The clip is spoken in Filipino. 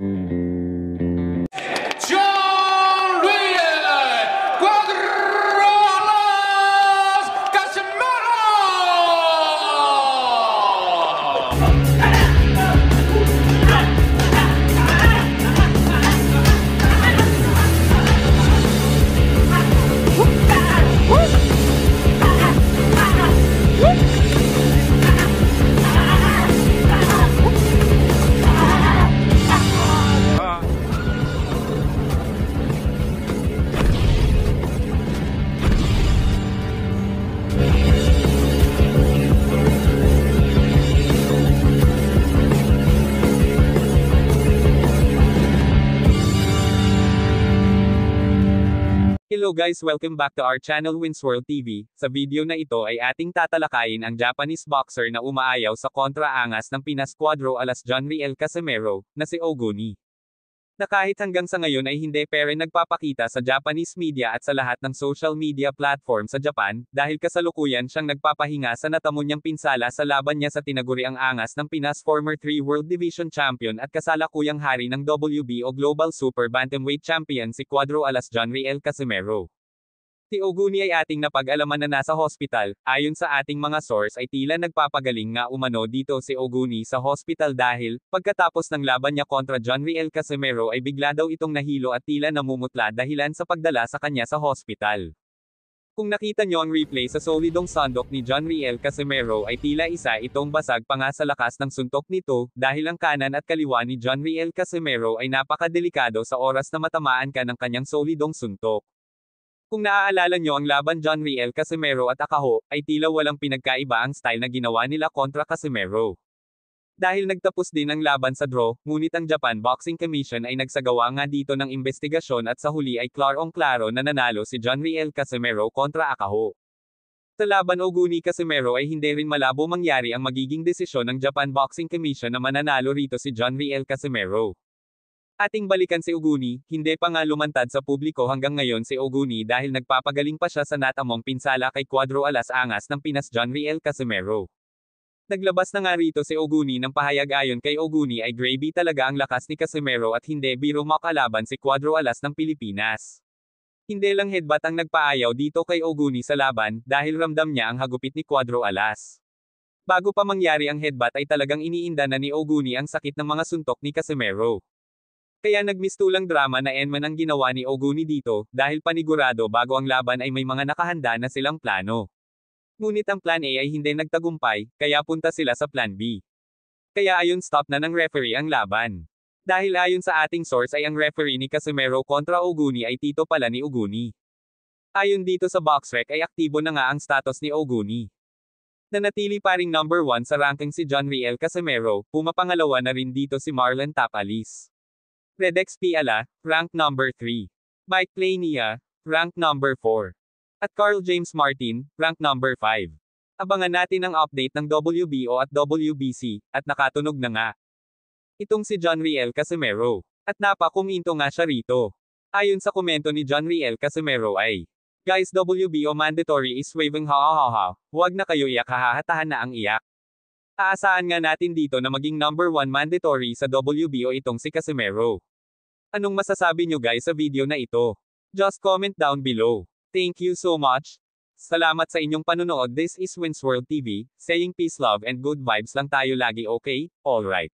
John Riel Cuadros Casemiro! Hello guys, welcome back to our channel Winsworld TV. Sa video na ito ay ating tatalakayin ang Japanese boxer na umaayaw sa kontra-angas ng Pinas Cuadro alas John Riel Casemiro, na si Oguni. Na kahit hanggang sa ngayon ay hindi pa rin nagpapakita sa Japanese media at sa lahat ng social media platform sa Japan, dahil kasalukuyan siyang nagpapahinga sa natamo niyang pinsala sa laban niya sa tinaguriang angas ng Pinas former 3 World Division Champion at kasalukuyang hari ng WBO Global Super Bantamweight Champion si Cuadro alas John Riel Casemiro. Si Oguni ay ating napag-alaman na nasa hospital. Ayon sa ating mga source ay tila nagpapagaling nga umano dito si Oguni sa hospital dahil, pagkatapos ng laban niya kontra John Riel Casemiro ay bigla daw itong nahilo at tila namumutla dahilan sa pagdala sa kanya sa hospital. Kung nakita nyo ang replay sa solidong sandok ni John Riel Casemiro ay tila isa itong basag pa nga sa lakas ng suntok nito, dahil ang kanan at kaliwa ni John Riel Casemiro ay napakadelikado sa oras na matamaan ka ng kanyang solidong suntok. Kung naaalala nyo ang laban John Riel Casemiro at Akaho, ay tila walang pinagkaiba ang style na ginawa nila kontra Casemiro. Dahil nagtapos din ang laban sa draw, ngunit ang Japan Boxing Commission ay nagsagawa nga dito ng investigasyon at sa huli ay klarong-klaro na nanalo si John Riel Casemiro kontra Akaho. Sa laban Oguni Casemiro ay hindi rin malabo mangyari ang magiging desisyon ng Japan Boxing Commission na mananalo rito si John Riel Casemiro. Ating balikan si Oguni, hindi pa nga lumantad sa publiko hanggang ngayon si Oguni dahil nagpapagaling pa siya sa natamong pinsala kay Cuadro alas angas ng Pinas John Riel Casemiro. Naglabas na nga rito si Oguni ng pahayag ayon kay Oguni ay gravy talaga ang lakas ni Casemiro at hindi biro makalaban si Cuadro alas ng Pilipinas. Hindi lang headbutt ang nagpaayaw dito kay Oguni sa laban, dahil ramdam niya ang hagupit ni Cuadro alas. Bago pa mangyari ang headbutt ay talagang iniinda na ni Oguni ang sakit ng mga suntok ni Casemiro. Kaya nagmistulang drama na enman ang ginawa ni Oguni dito, dahil panigurado bago ang laban ay may mga nakahanda na silang plano. Ngunit ang plan A ay hindi nagtagumpay, kaya punta sila sa plan B. Kaya ayon stop na ng referee ang laban. Dahil ayon sa ating source ay ang referee ni Casemiro kontra Oguni ay tito pala ni Oguni. Ayon dito sa BoxRec ay aktibo na nga ang status ni Oguni. Nanatili pa ring number 1 sa ranking si John Riel Casemiro, pumapangalawa na rin dito si Marlon Tapalis. Redex Piala, ranked number 3. Mike Plania, ranked number 4. At Carl James Martin, ranked number 5. Abangan natin ang update ng WBO at WBC, at nakatunog na nga. Itong si John Riel Casemiro. At napakuminto nga siya rito. Ayon sa komento ni John Riel Casemiro ay, "Guys, WBO mandatory is waving ha. Huwag na kayo iyak, hahatahan na ang iyak." Aasahan nga natin dito na maging number 1 mandatory sa WBO itong si Casemiro. Anong masasabi nyo guys sa video na ito? Just comment down below. Thank you so much. Salamat sa inyong panunood. This is Winsworld TV, saying peace, love and good vibes lang tayo lagi, okay? Alright.